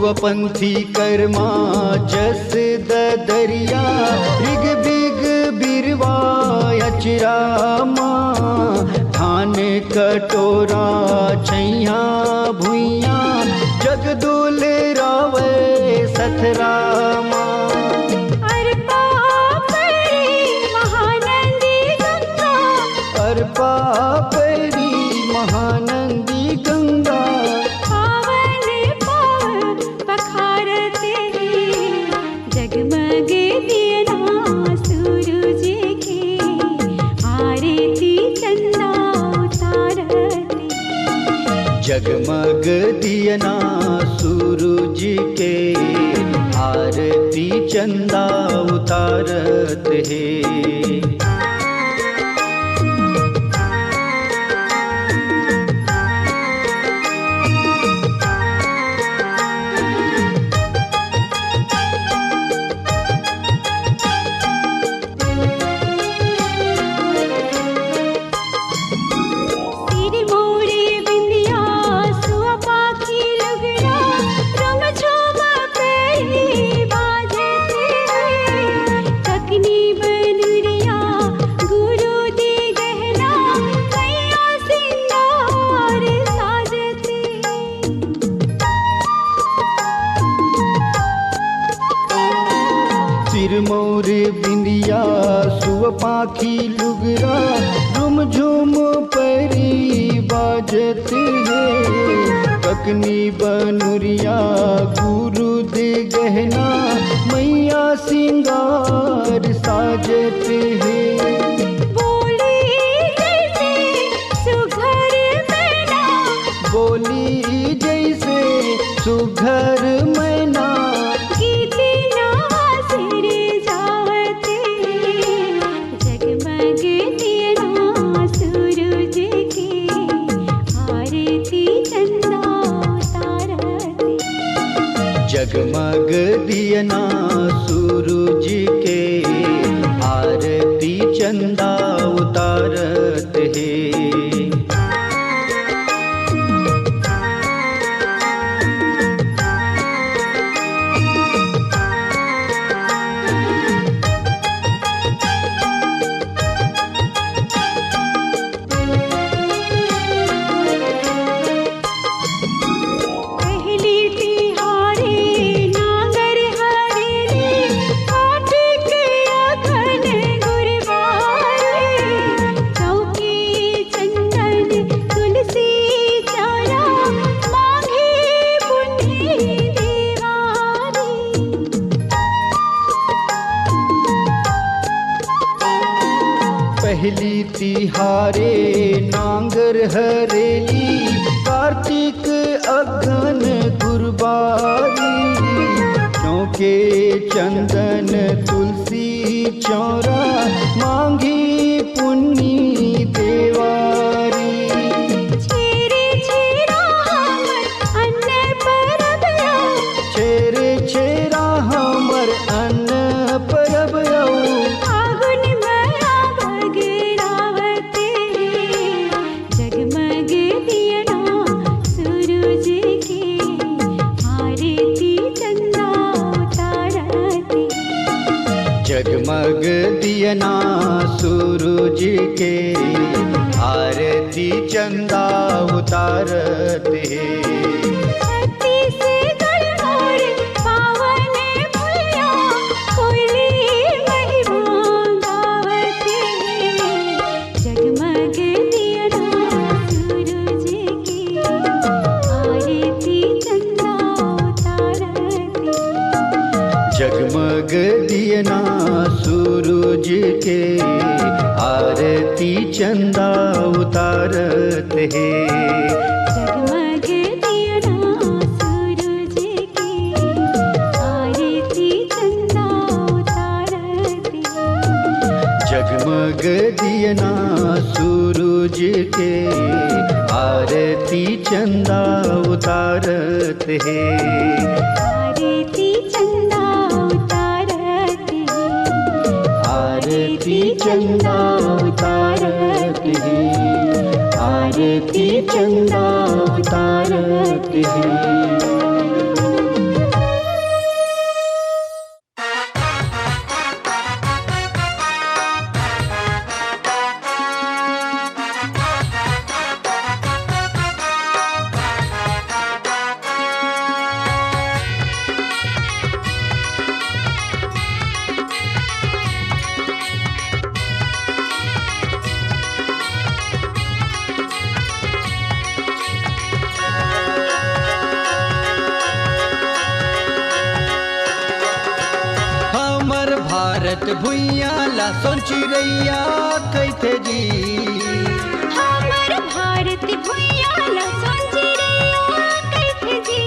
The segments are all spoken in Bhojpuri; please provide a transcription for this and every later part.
पूर्वपंथी कर्मा जस दरिया ऋग बिग बिरवा अचरामा धान कटोरा छैया भुइया जगदुल रावे सथरामा अर्पा परी महानंदी गंगा पावन पाव पखारते जगमग दियना सूरज के आरती चंदा उतारते जगमग दियना सूरज के आरती चंदा उतारत है। सिरमौर बिंदिया सुव पाखी लुगरा झुम झुम परी बाजत है ककनी बनुरिया गुरु दे गहना मैया सिंगार साजत है बोली जैसे सुघर मैना जगमग दियना सूरज के आरती चंदा उतारत है। पहली तिहारे नांगर हरेली कार्तिक अगन गुरबारी चौके चंदन तुलसी चौरा मांगी पुन्नी देवारी छेरे छेरा हमर अन्न परब जगमग दियना सूरज के आरती चंदा उतारत है। जगमग दियना सूरज के आरती चंदा उतारत है। जगमग दियना सूरज के आरती चंदा उतारत है। जगमग दियना सूरज के आरती चंदा उतारत है। आरती चंदा उतारत है। आरती चंदा उतारत है। आरती चंदा उतारत है। भारत भुइया ला सोची रैया कैथे जी। हमर भारत भुइया ला सोची रैया कैथे जी।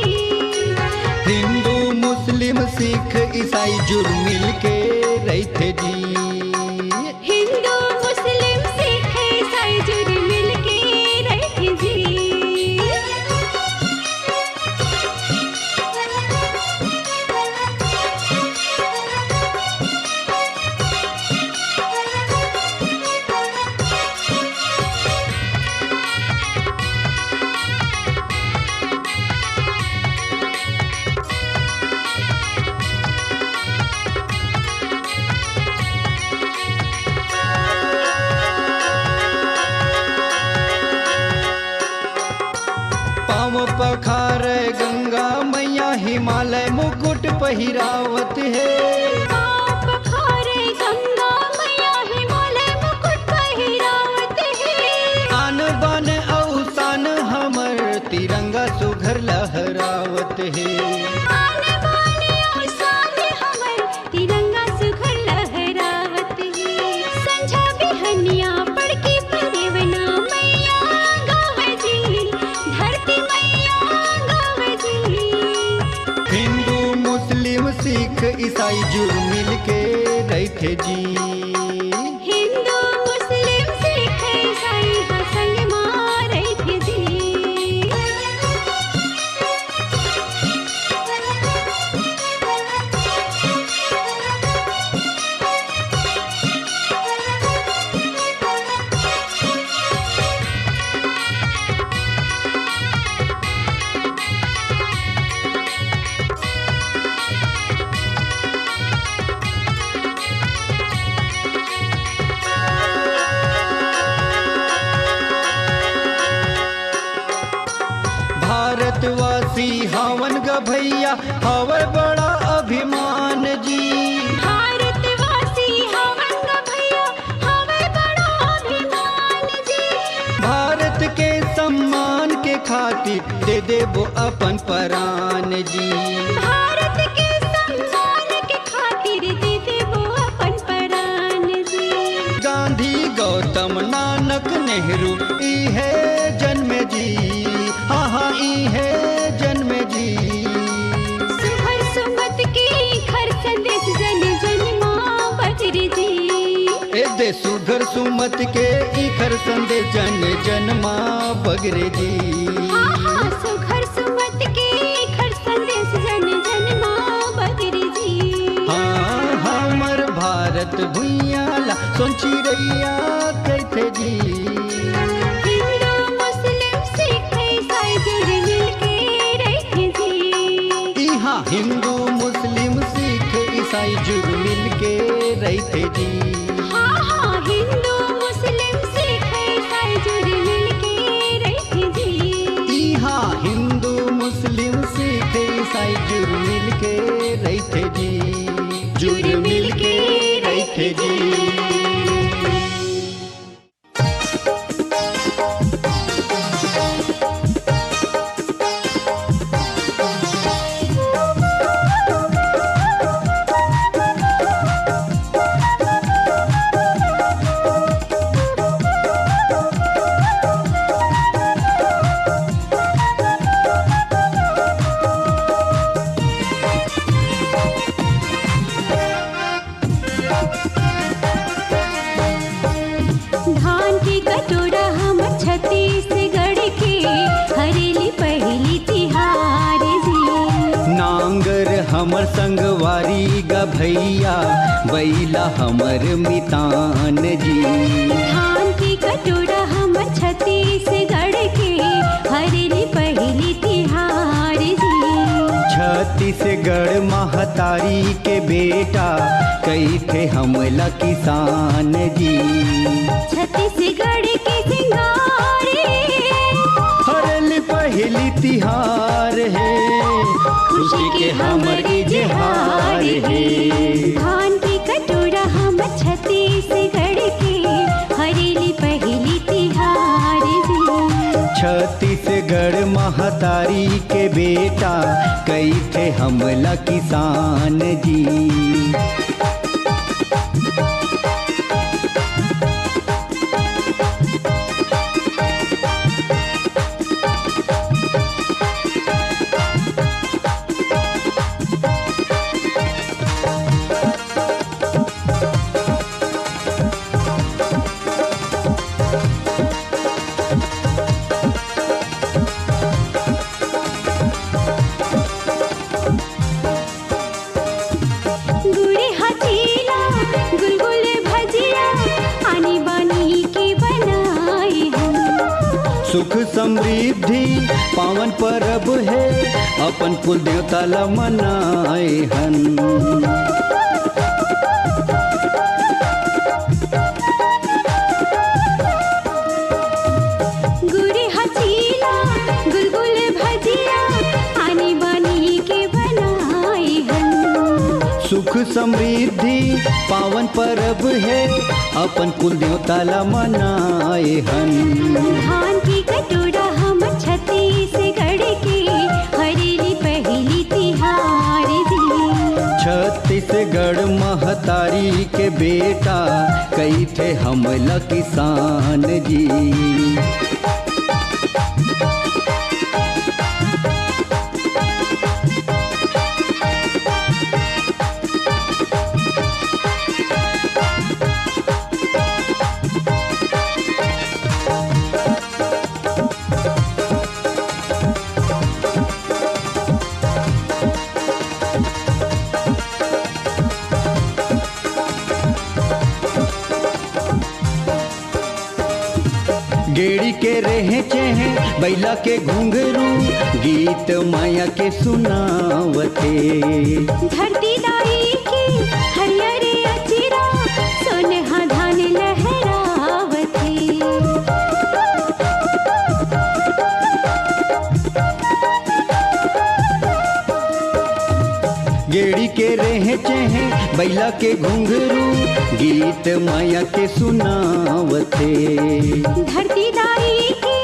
हिंदू मुस्लिम सिख ईसाई जुड़ मिल के रहते जी। हिंदू मुस्लिम सिख ईसाई जुड़ मिल के रहते जी। पाँव पखार गंगा मैया हिमालय मुकुट पहिरावत है। पाँव पखारे गंगा मैया हिमालय मुकुट पहिरावत है। आन बान औसान हमर तिरंगा सुघर लहरावत है। आने वाले और साले हमर तिरंगा सुघर लहरावत है। संझा बिहनिया पड़ के परिवना मैया गावे जी। धरती मैया गावे जी। हिंदू मुस्लिम सिख ईसाई जुड़ मिल के रहते जी। हिंदू मुस्लिम सिख ईसाई हा संग मारे थे जी। भारतवासी हवन ग भैया हवे बड़ा अभिमान जी। भारतवासी हवन ग भैया हवे बड़ा अभिमान जी। भारत के सम्मान के खातिर दे देबो अपन परान जी। भारत के सम्मान के खातिर दे देबो अपन परान जी। गांधी गौतम नानक नेहरू ई है जन्मे जी। हाँ हाँ ई है जन्मे जी। सुहर सुमत के खर संदेश जन जन माँ बगरी जी। ए दे सुघर सुमत के इखर संदे जन जन माँ बगरे जी। हाँ हाँ सुघर सुमत के खर संदेश जन जन माँ बगरी जी। हाँ हमर भारत भुइया ला सोची रैया कैथे जी। हिंदू मुस्लिम सिख ईसाई जुड़ मिल के रहते जी। इहाँ हिंदू मुस्लिम सिख ईसाई जुड़ मिल के रहते जी। हाँ हाँ हिंदू मुस्लिम सिख ईसाई जुड़ मिल के रहते जी। इहाँ हिंदू मुस्लिम सिख ईसाई जुड़ मिल के रहते जी। जुड़ मिल के रहते जी। धान की कटोरा हम छत्तीसगढ़ के हरेली पहली तिहार जी। नांगर हमर संगवारी ग भैया बैला हमर मितान जी। धान की कटोरा हम छत्तीसगढ़ के हरेली पहली तिहार जी। छत्तीसगढ़ महतारी के बेटा कैथे हमला किसान जी। छत्तीसगढ़ के सिंगारे हरली पहली तिहार है खुशी के हमर इजहार है। धान की कटोरा हम छत्तीसगढ़ के हरेली पहली तिहार जी। छत्तीसगढ़ महतारी के बेटा कैथे हमला किसान जी। सुख समृद्धि पावन परब है, अपन कुल देवता ला मनाए हन। गुड़ी हसीला गुलगुल भजिया आनी बानी के बनाए हन। सुख समृद्धि पावन परब है, अपन कुल देवता ला मनाए हन। धान की कटोरा हम छत्तीसगढ़ के हरेली पहली तिहार दी। छत्तीसगढ़ महतारी के बेटा कई थे हमला किसान जी। गेड़ी के रहे चेहे बैला के घुंघरू, गीत माया के सुनावते। धरती दाई की हरियर अचिरा सोनहा धान लहरावते। गेड़ी के रहे चेहे बैला के घुंघरू, गीत माया के सुनावते। धरती दाई की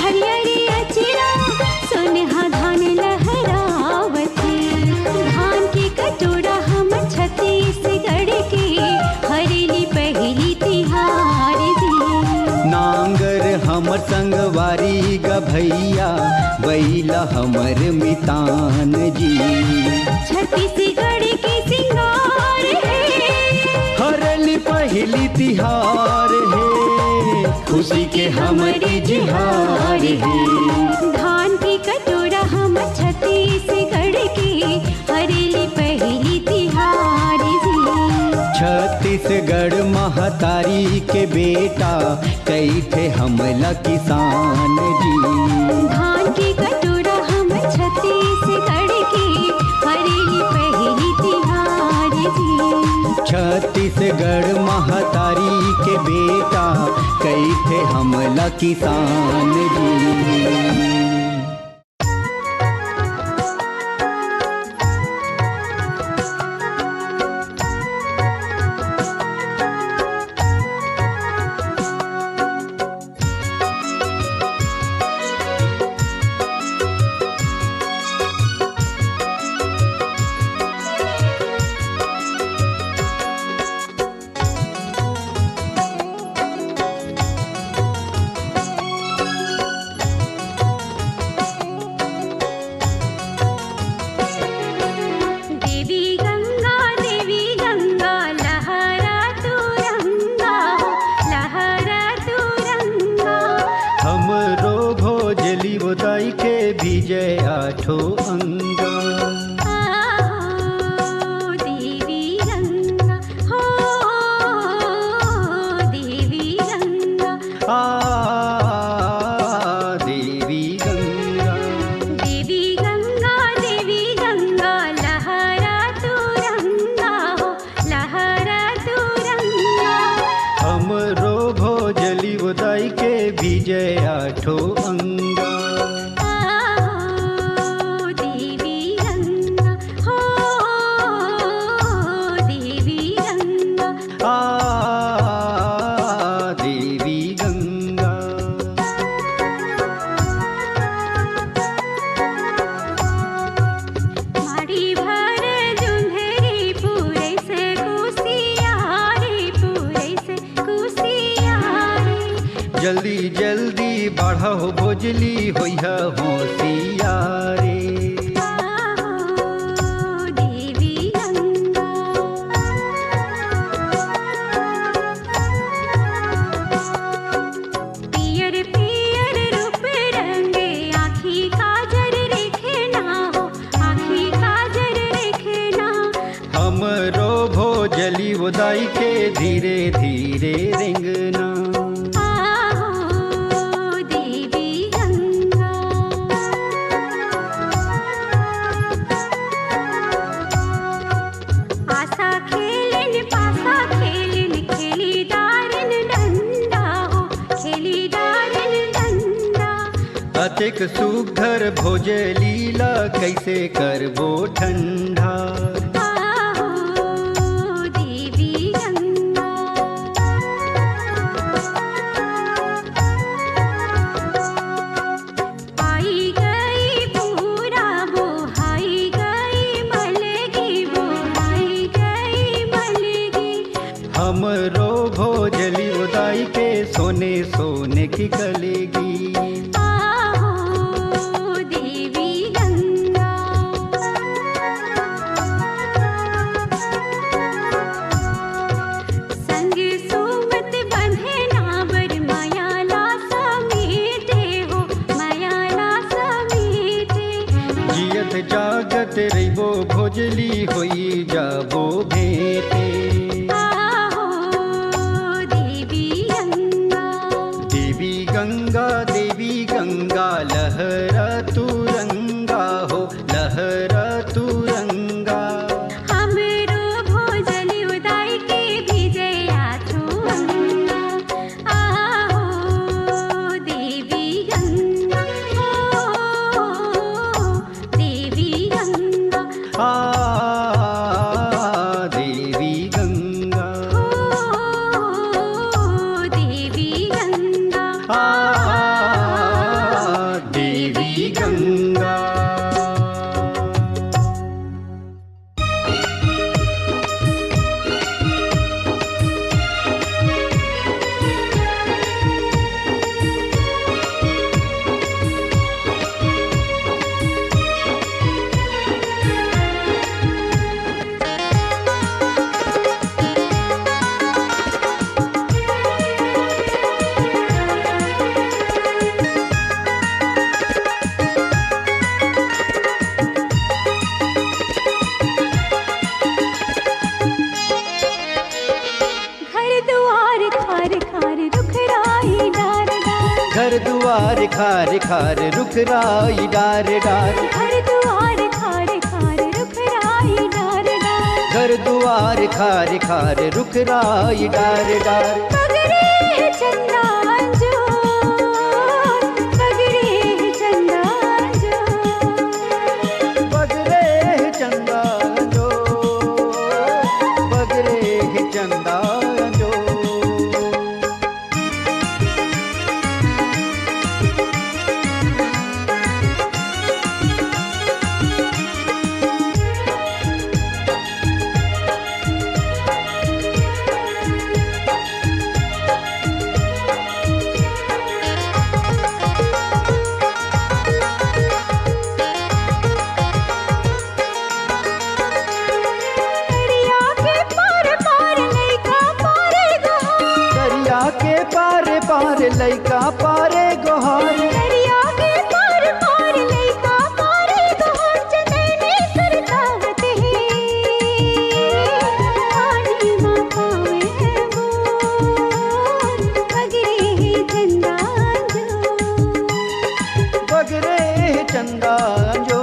हरियर अचिरा सोनहा धान लहरावते। धान की कटोरा हम छत्तीसगढ़ के हरेली पहली तिहार दी। नांगर हमर संगवारी ग भैया, बैला हमर मितान जी। छत्तीसगढ़ के सिंगार है, हरेली पहली तिहार है, खुशी के हमर इजहार है। धान की कटोरा हम छत्तीसगढ़ के हरेली पहली तिहार दी। छत्तीसगढ़ महतारी के बेटा कई थे हमला किसान जी। धान की कटोरा हम छत्तीसगढ़ के हरेली पहली तिहार दी। छत्तीसगढ़ महतारी के बेटा कई थे हमला किसान जी। विजय आठो अंगा देवी रंगा हो देवी रंगा देवी गंगा देवी गंगा देवी गंगा लहरा तू रंगा हो लहरा तू रंगा हमरो भोजली उदाई के विजय आठो अंगा जल्दी जल्दी बढ़ो भोजली होइहा होशियारे देवी गंगा पियर पियर रूप रंगे आँखी काजर रेखे ना हो आँखी काजर रेखे ना हमरो भोजली उदाई के धीरे धीरे रेंगना देवी कातिक सुघर भोज लीला कैसे करबो ठंडा। आहो देवी गंगा, आई गई पूरा बोहाई गई मलगी, बोहाई गई मलगी। हमरो भोजली उदाई के सोने सोने की कलेगी। आहो देवी गंगा, संग सुमत बंधे नावर मायाला समेटे हो, मायाला समेटे। जियत जागत रहिबो भोजली होई जाबो भेटे। आहो देवी गंगा, देवी गंगा देवी गंगा लहरा तू रंगा हो, लहरा तू रंगा। हमरो भोजल उदाई के विजया छुअंगा। आहो देवी गंगा, ओ देवी गंगा, आ देवी गंगा, ओ देवी गंगा, आ देवी गंगा। घर दुआर खार खार रुखराई डार डार, घर दुआर खार खार रुखराई डार डार। घर दुआर खार खार रुखराई डार डार। घर दुआर खार खार रुखराई डार डार। पगड़े चंदा अंजोर, पगड़े चंदा अंजोर। बगरे चंदा जो, बगरे चंदा जो। दरिया के पार पार लइका पारे गोहार, दरिया के पार पार लइका पारे गोहार। दरिया के पार पार लइका पारे गोहार। चंदने सरतावत है पानी माँ पावे बोर, पगड़े चंदा अंजोर। बगरे चंदा जो,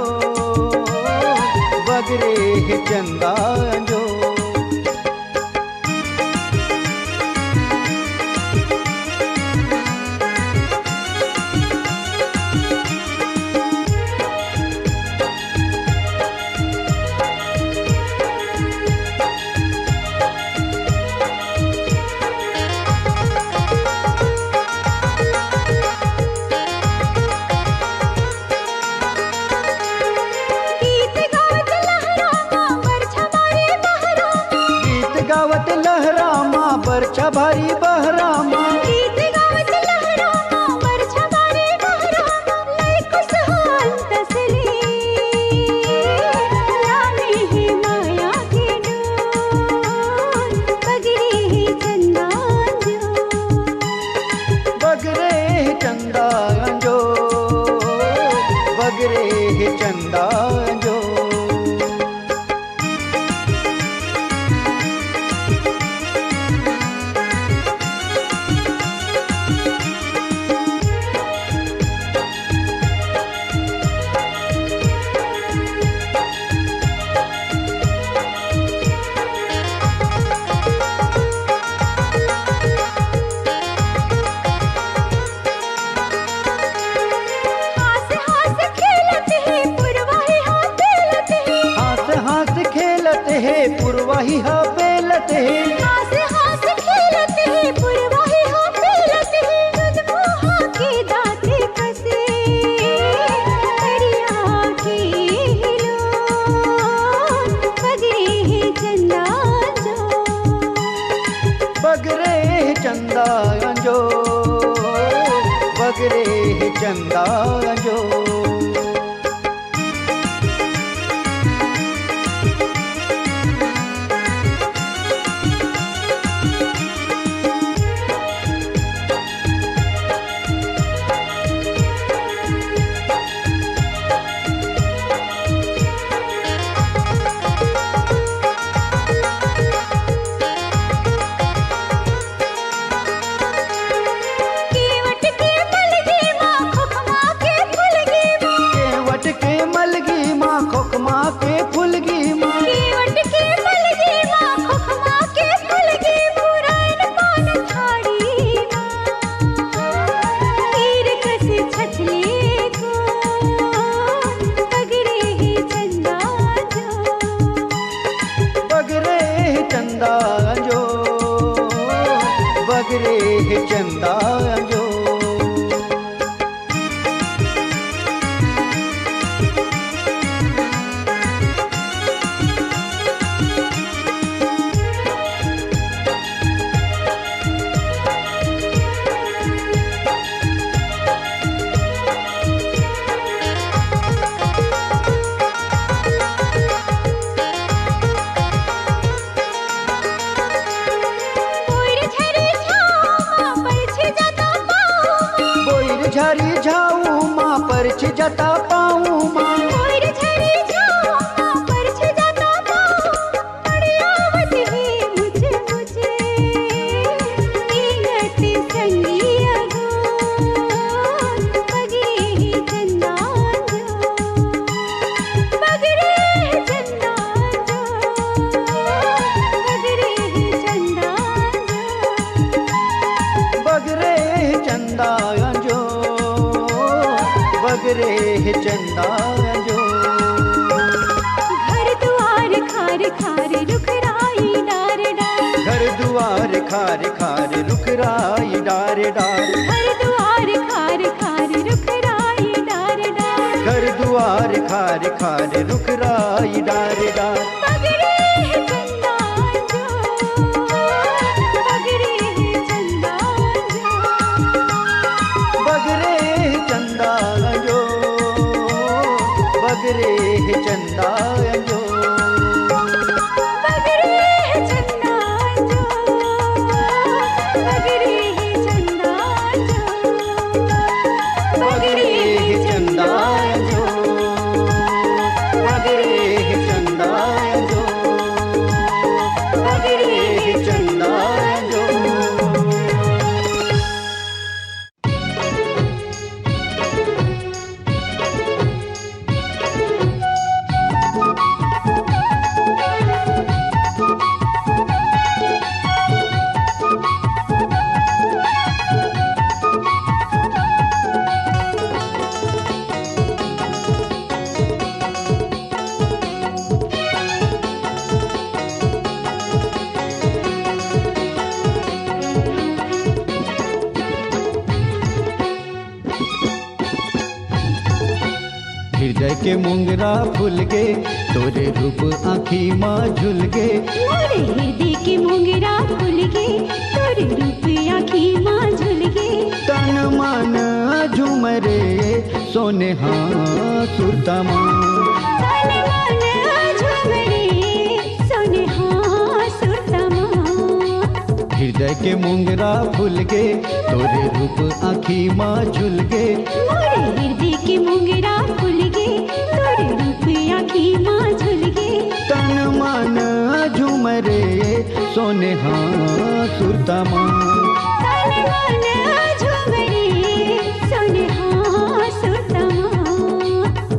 बगरे चंदा जो। गीत गावत लहरामा बरछा मारे बहरामा, गीत गावत लहरामा बरछा भारी बहरामा। गीत गावत लहरामा बरछा मारे बहरामा। लय खुशहाल तसली लामे है माया के डोर, पगड़े चंदा अंजोर। बगरे चंदा जो, बगरे चंदा जो। खेलते हास हास खेलते पुरवाही हो खेलते दूध मुहा के दाते कसे करिया के हिलो बगरे है चंदा जो बगरे चंदा जो बगरे चंदा जो केवट के मलगी माँ खोखमा के फुलगी माँ केवट के मलगी माँ खोखमा के फुलगी माँ केवट के मलगी माँ खोखमा के फुलगी पुरान पान थाड़ी माँ तीर कस छछले को बगरे है चंदा जो बगरे चंदा जो बगरे चंदा जो कोई झरे छावा पर छे जाता पाऊ बोईर झरी झाऊ माँ परछ जता पाऊँ माँ कोई झरे छावा पर छे जाता पाऊ अड़ियावत है मुझे मुझे नीलत संगिया गो बगरे है चंदा जो बगरे है चंदा जो बगरे है चंदा जो बगरे चंदा जो बगरे चंदा जो घर दुआर खार खार रुखराई डार डार घर दुआर खार खार रुखराई डार डार घर दुआर खार खार रुखराई डार डार घर दुआर खार खार रुखराई डार डार बगरे है चंदा जो बगरे है चंदा जो बगरे चंदा जो बगरे चंदा जो बगरे है चंदा जो बगरे है चंदा जो बगरे चंदा जो बगरे चंदा जो बगरे चंदा जो हृदय के मोंगरा फूल गे तोरे रूप आँखी माँ झुल गे मोरे हृदय के मोंगरा फूल गे तोरे रूप आँखी माँ झुल गे तन मन झूमरे सोने हाँ सुरता माँ तन मन झुमरे सोने हाँ सुरता माँ हृदय के मोंगरा फूल गे तोरे रूप आँखी माँ झुल गे मोरे हृदय के मोंगरा फूल गे तोरे रूप आँखी माँ झुल गे तन मन झूमरे सोने हाँ सुरता माँ तन मन झुमरे सोने हाँ सुरता माँ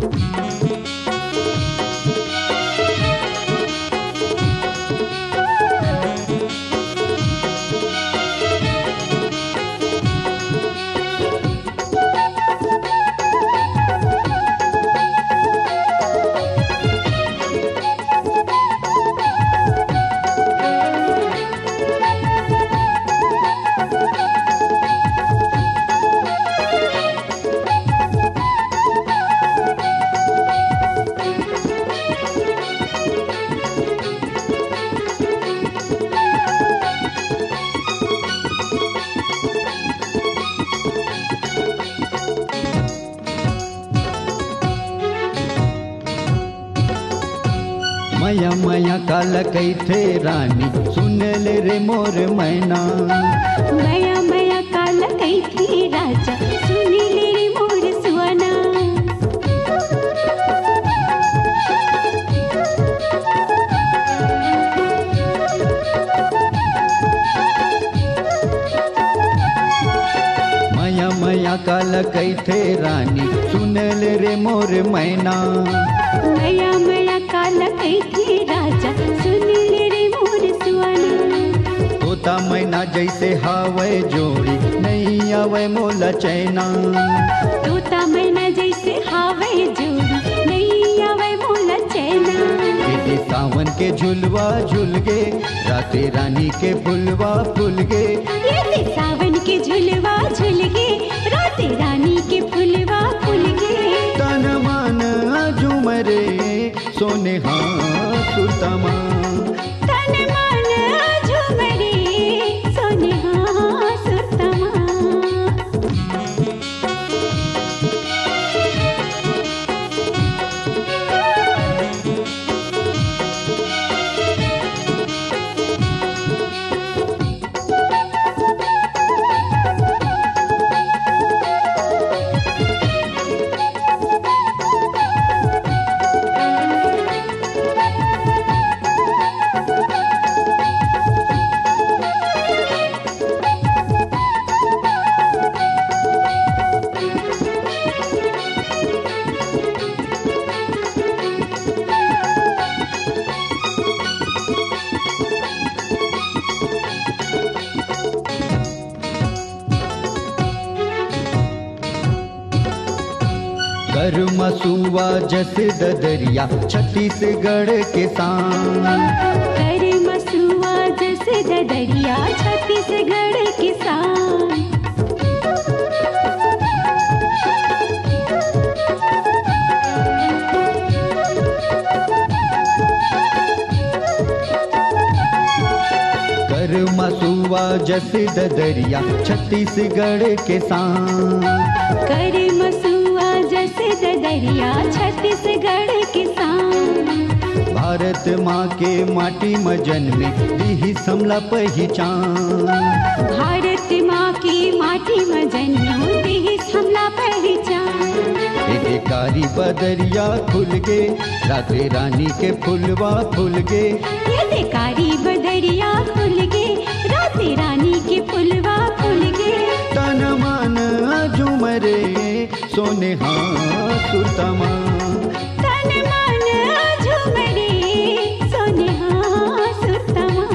मया मया काला कैथे रानी सुनल रे मोर मैना। मया मया काल कैथी राजा सुनील रे मोर सुआना। मया मया काला कैथे रानी सुनल रे मोर मैना। मया मया काल कैथी राजा सुनील रे मोर सुआना। तोता मैना जैसे हावे जोड़ी नहीं आवे मोला चैना। तोता मैना जैसे हावे जोड़ी नहीं आवे मोला चैना। दीदी सावन के झुलवा झुल गे राते रानी के फुलवा फुल गे। ये सावन के झुलवा झुल गे राते रानी के फुलवा फुल गे। तन मन झुमरे सोने हाँ सुतमा। तन मन झुमरे सोने हाँ सुतमा। कर मसुआ जस ददरिया छत्तीसगढ़ के शान। कर मसुआ जैसे ददरिया छत्तीसगढ़ किसान। कर मसुआ जस ददरिया छत्तीसगढ़ के शान। कर मसुआ जैसे ददरिया छत्तीसगढ़ किसान। भारत माँ के माटी मजन में दी समला पहचान। भारत माँ की माटी में जन्म देश हमला पहचान। कारी बदरिया खुल गे राते रानी के फुलवा फुल गे। ये बेकारी बदरिया खुल गे राते रानी के फुलवा फुल गे। तन मन झुमरे सोने हाँ सुतमा। तन मन झुमरे सोने हाँ सुतमा।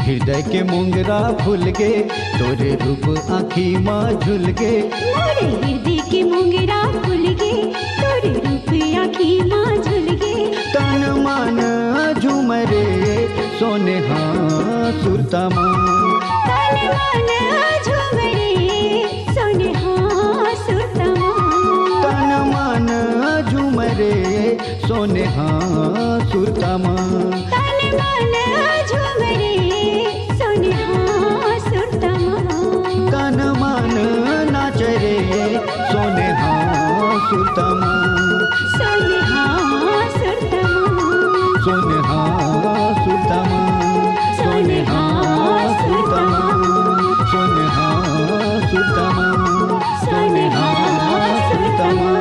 हृदय के मोंगरा फुल गे तोरे रूप आँखी माँ झुल गे। मोरे हृदय के मोंगरा फुल गे तोरे रूप आँखी माँ झुल गे। तन मन झुमरे सोने हाँ सुतमा। तन मन झुमरे सोने हाँ सुतमा। तन मन झुमरे सोने हाँ सुतमा। तन मन झुमरे सोने हाँ सुतमा। तन मन नाचरे सोने हाँ सुतमा। सोने हाँ सुतमा। सोने हाँ सुतमा। सोने हाँ सुतमा। सोने हाँ सुतमा। सोने हाँ सुतमा।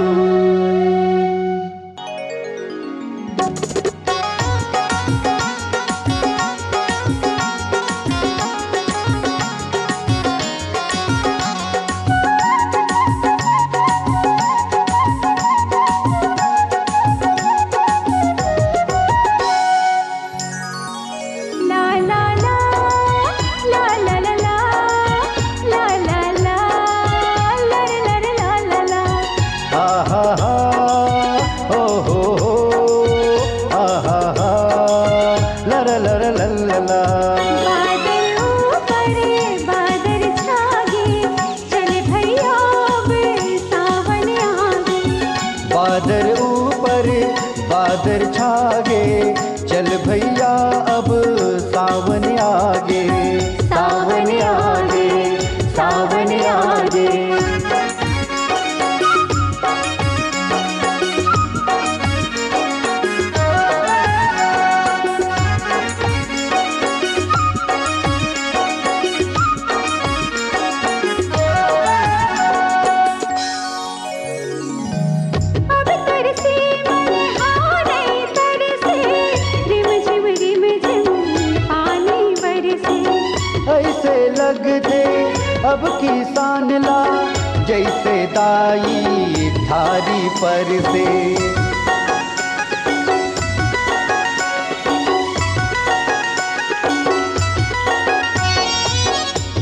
जैसे दाई धारी पर से।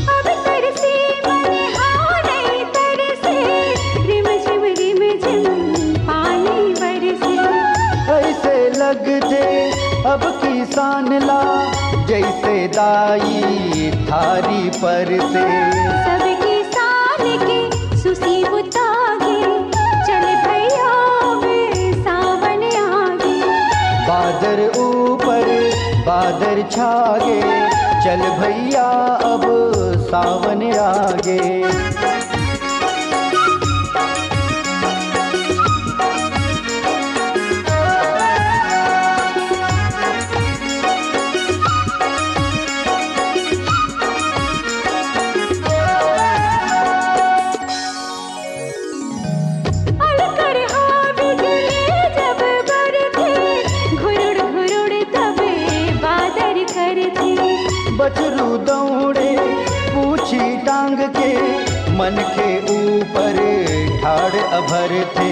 अब तरसे मन हारे तरसे, रिम झिम पानी बरसे। ऐसे लगते अब किसान ला जैसे दाई धारी पर से। सब किसान के सुसीबुता गे, चल भैया वे सावन आगे। बादर ऊपर बादर छागे, चल भैया अब सावन आगे। अलकर हावी गले जब बरथे, घुरुड़ तबे बादर करथे। बछरू दौड़े पूछी टांग के, मन के ऊपर ठाड़ अभर थे।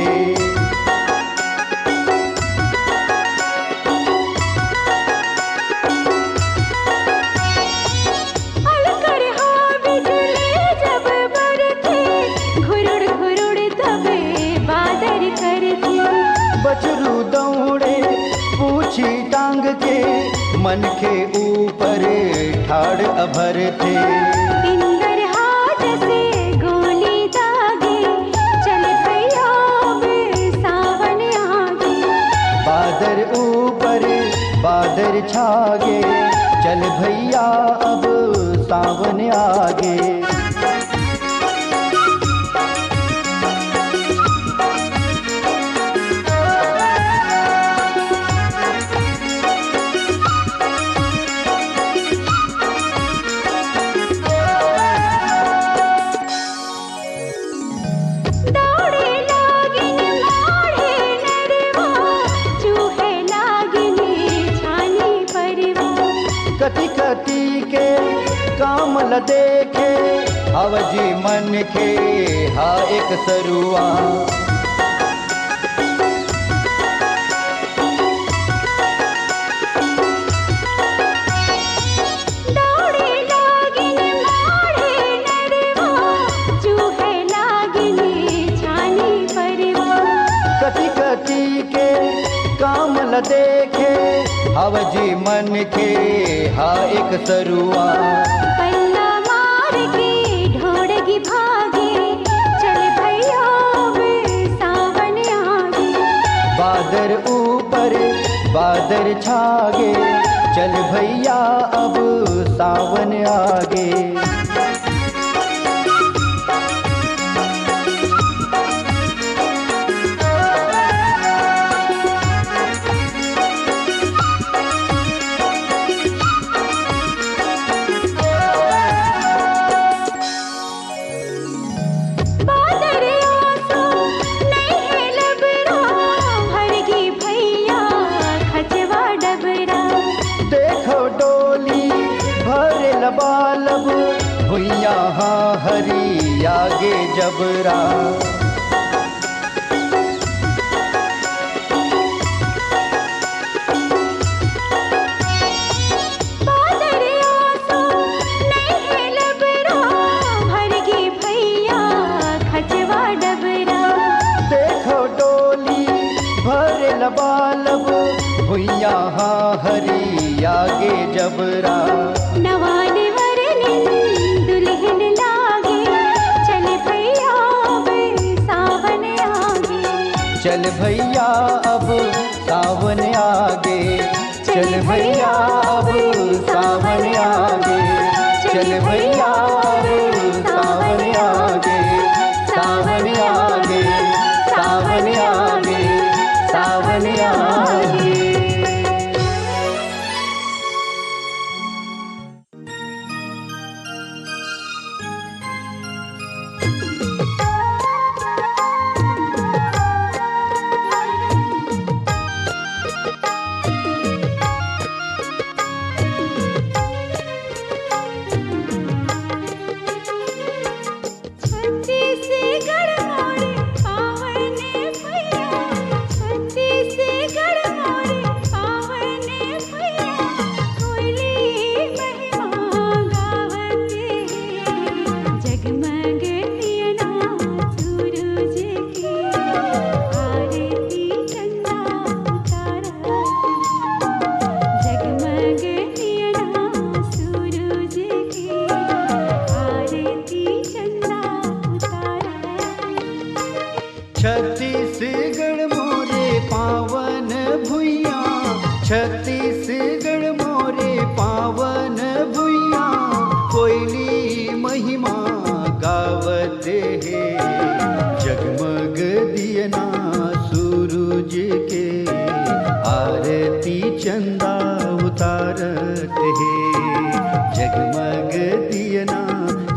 अलकर हावी गले जब बरथे, घुरुड़ तबे बादर करथे। बछरू दौड़े पूछी टांग के, मन के ऊपर ठाड़ अभर थे। इंदर हाथ से गोली दागे, चल भैया वे सावन आगे। बादर ऊपर बादर छागे, चल भैया अब सावन आगे। दौड़े लागिन माढ़े नरवा, चूहे लागिन छानी परवा। कति कति के कामल देखे, अवजी मन के हा एक सरुआ। दौड़े लागिन माढ़े नरवा, चूहे लागिन छानी परवा। कति कति के कामल देखे, अवजी मन के हा एक सरुआ। पल्ला मार के ढोड़गी भागे, चल भैया वे सावन आगे। बादर ऊपर बादर छागे, चल भैया अब सावन आगे। बादर आसो नहीं है लबरा, भरगी भैया खचवा डबरा। देखो डोली भरे लबालब, भुइया हाँ हरी आगे जबरा। बादर आसो नहीं है लबरा, भरगी भैया खचवा डबरा। देखो डोली भरे लबालब, भुइया हाँ हरी आगे जबरा। नवान वरनिन दुल्हन लागे, चल भैया वे सावन आगे। चल भैया अब सावन आगे, चल भैया अब सावन आगे, चल भैया अब सावन आगे, सावन आगे, सावन आगे, सावन आगे। छत्तीसगढ़ मोरे पावन भुइया, छत्तीसगढ़ मोरे पावन भुइया, कोयली महिमा गावत है। जगमग दियना सूरज के, आरती चंदा उतारत है। जगमग दियना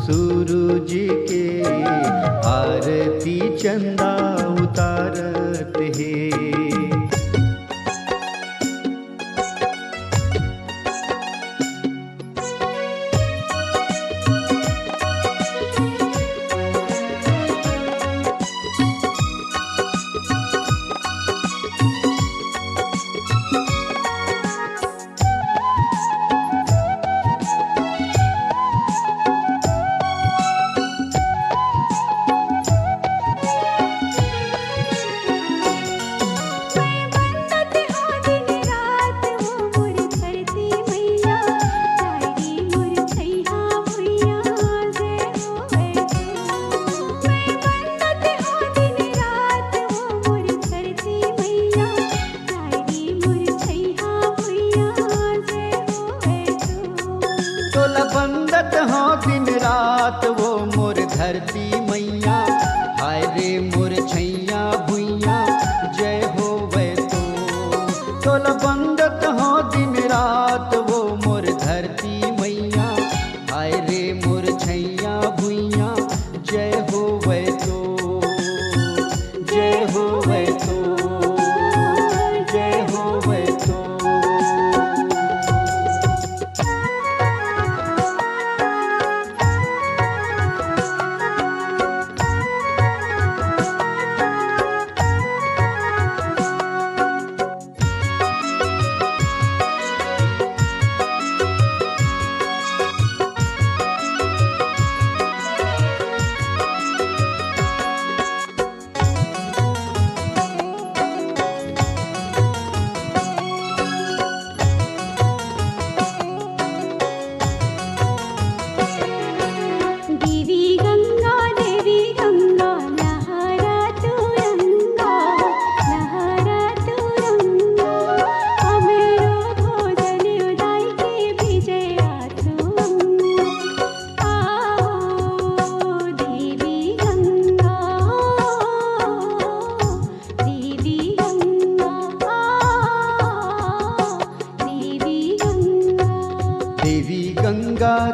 सूरज के, आरती चंदा उतारत है। बंदत हो दिन रात वो मोर धरती मैया, हाय रे मोर छैया भुइया जय हो वे तो। तोल बंदत हो दिन रात वो मोर धरती मैया, हाय रे मोर छैया भुइया जय हो वे तो, जय हो वे तो, जय हो वे तो।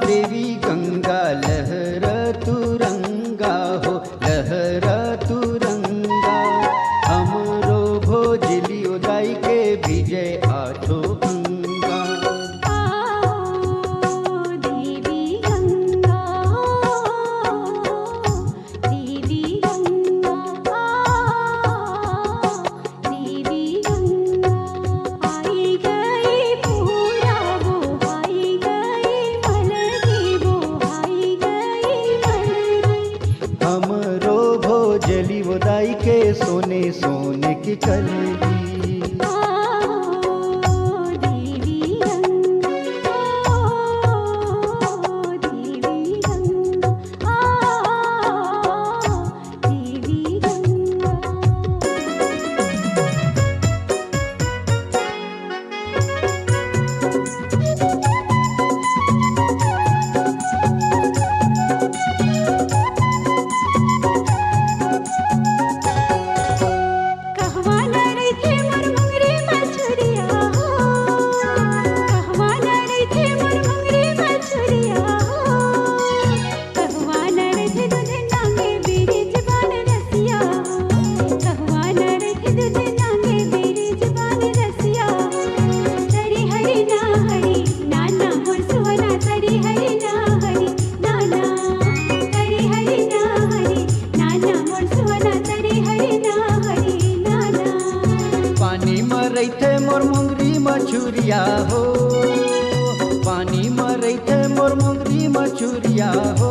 देवी गंगा लहरा तुरंगा हो, लहरा तुरंगा। हमरो भोजली उदाई के विजय आठो गंगा। देवी गंगा, देवी गंगा, देवी गंगा। आई गई पूरा वो, आई गई हमरो भोजली उदाई के सोने सोने की कलगी। देवी गंगा, देवी गंगा, देवी गंगा। मोर मुंगरी मछुरिया हो, पानी में रहिथे मोर मुंगरी मछुरिया हो।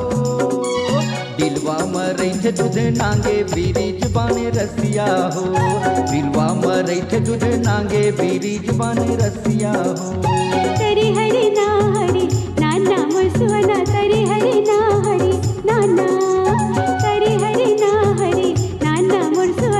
दिलवा में रहिथे दूध नांगे बीरीज बाने रसिया हो, दिलवा में रहिथे दूध नांगे बीरीज बाने रसिया हो। तरी हरि ना हरि नाना मोर सुवना, तरी हरि ना हरि नाना, तरी हरि ना हरि नाना मोर सुवना।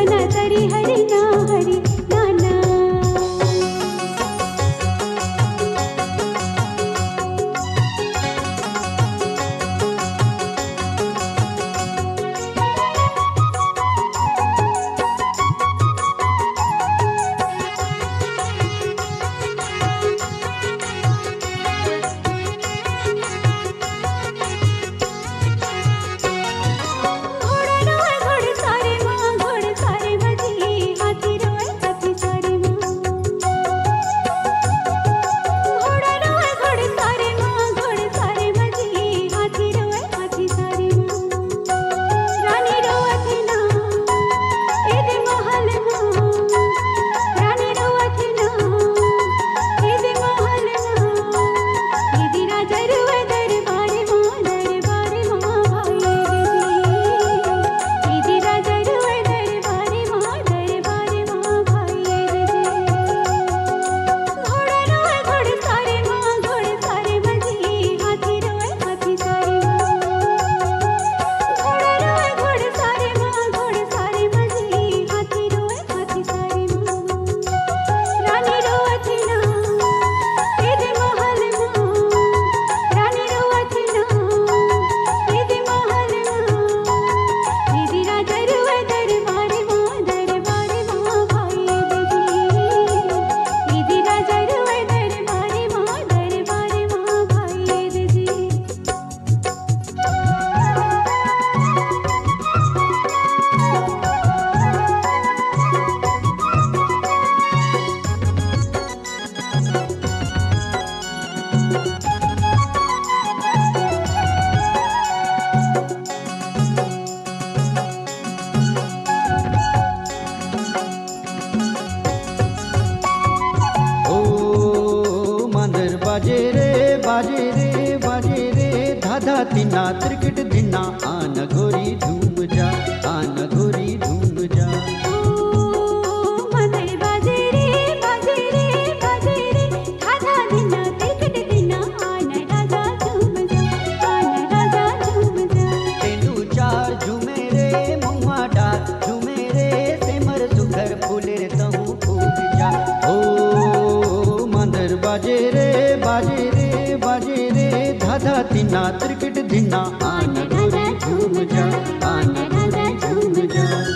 जा, आना गोरी झूम जा।